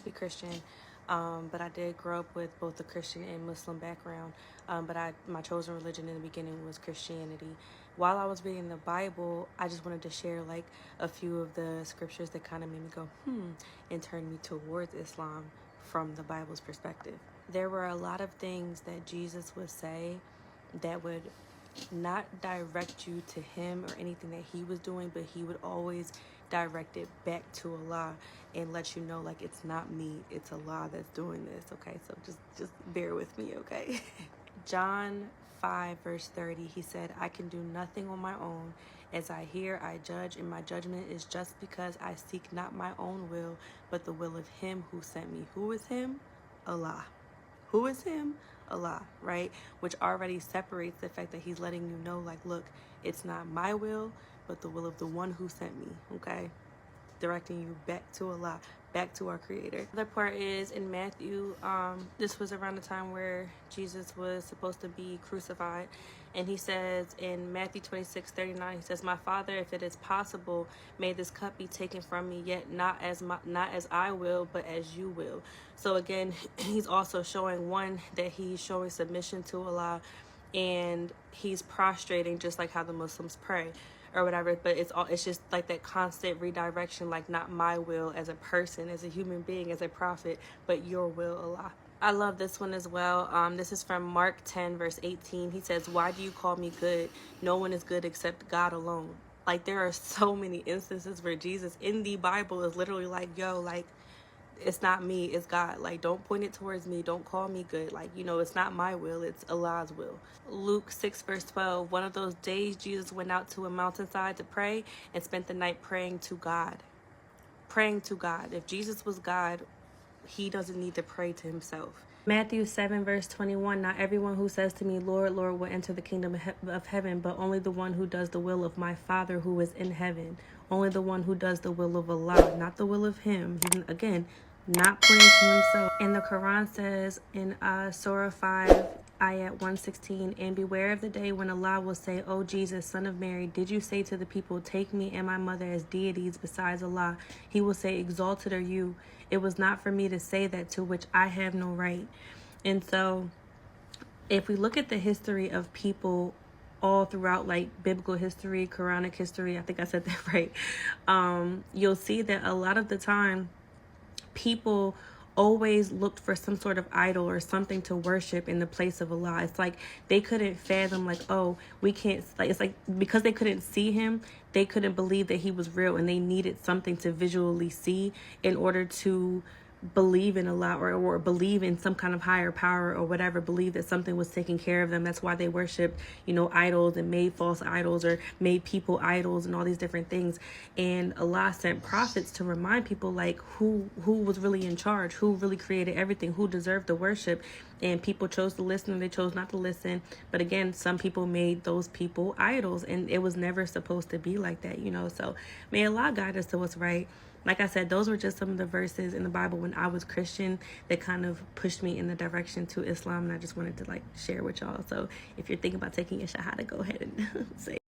to be Christian, but I did grow up with both a Christian and Muslim background. But my chosen religion in the beginning was Christianity. While I was reading the Bible, I just wanted to share like a few of the scriptures that kind of made me go, and turned me towards Islam from the Bible's perspective. There were a lot of things that Jesus would say that would not direct you to him or anything that he was doing, but he would always direct it back to Allah and let you know, like, it's not me, it's Allah that's doing this. Okay, so just bear with me, okay? John 5 verse 30, he said, I can do nothing on my own. As I hear, I judge, and my judgment is just because I seek not my own will, but the will of him who sent me. Who is him? Allah. Who is him? Allah, right? Which already separates the fact that he's letting you know, like, look, it's not my will, but the will of the one who sent me, okay? Directing you back to Allah, back to our Creator. The other part is in Matthew, this was around the time where Jesus was supposed to be crucified. And he says in Matthew 26:39, he says, my Father, if it is possible, may this cup be taken from me, yet not as I will, but as you will. So again, he's also showing, one, that he's showing submission to Allah, and he's prostrating just like how the Muslims pray or whatever, but it's just like that constant redirection, like, not my will as a person, as a human being, as a prophet, but your will, Allah. I love this one as well. This is from Mark 10 verse 18. He says, why do you call me good? No one is good except God alone. Like, there are so many instances where Jesus in the Bible is literally like, yo, like, it's not me, it's God. Like, don't point it towards me, don't call me good. Like, you know, it's not my will, it's Allah's will. Luke 6 verse 12, one of those days Jesus went out to a mountainside to pray and spent the night praying to God. Praying to God. If Jesus was God, he doesn't need to pray to himself. Matthew 7 verse 21, not everyone who says to me, Lord, Lord, will enter the kingdom of heaven, but only the one who does the will of my Father who is in heaven. Only the one who does the will of Allah, not the will of him. Again, not pointing to himself. And the Quran says in Surah 5, ayat 116, and beware of the day when Allah will say, O Jesus, son of Mary, did you say to the people, take me and my mother as deities besides Allah? He will say, exalted are you. It was not for me to say that, to which I have no right. And so if we look at the history of people all throughout, like, biblical history, Quranic history, I think I said that right, you'll see that a lot of the time people always looked for some sort of idol or something to worship in the place of Allah. It's like they couldn't fathom, like, oh, we can't, like, it's like because they couldn't see him, they couldn't believe that he was real, and they needed something to visually see in order to believe in Allah, or believe in some kind of higher power or whatever, believe that something was taking care of them. That's why they worshiped, you know, idols, and made false idols or made people idols and all these different things. And Allah sent prophets to remind people, like, who was really in charge, who really created everything, who deserved the worship. And people chose to listen, and they chose not to listen. But again, some people made those people idols, and it was never supposed to be like that, you know. So may Allah guide us to what's right. Like I said, those were just some of the verses in the Bible when I was Christian that kind of pushed me in the direction to Islam, and I just wanted to, like, share with y'all. So if you're thinking about taking your shahada, go ahead and say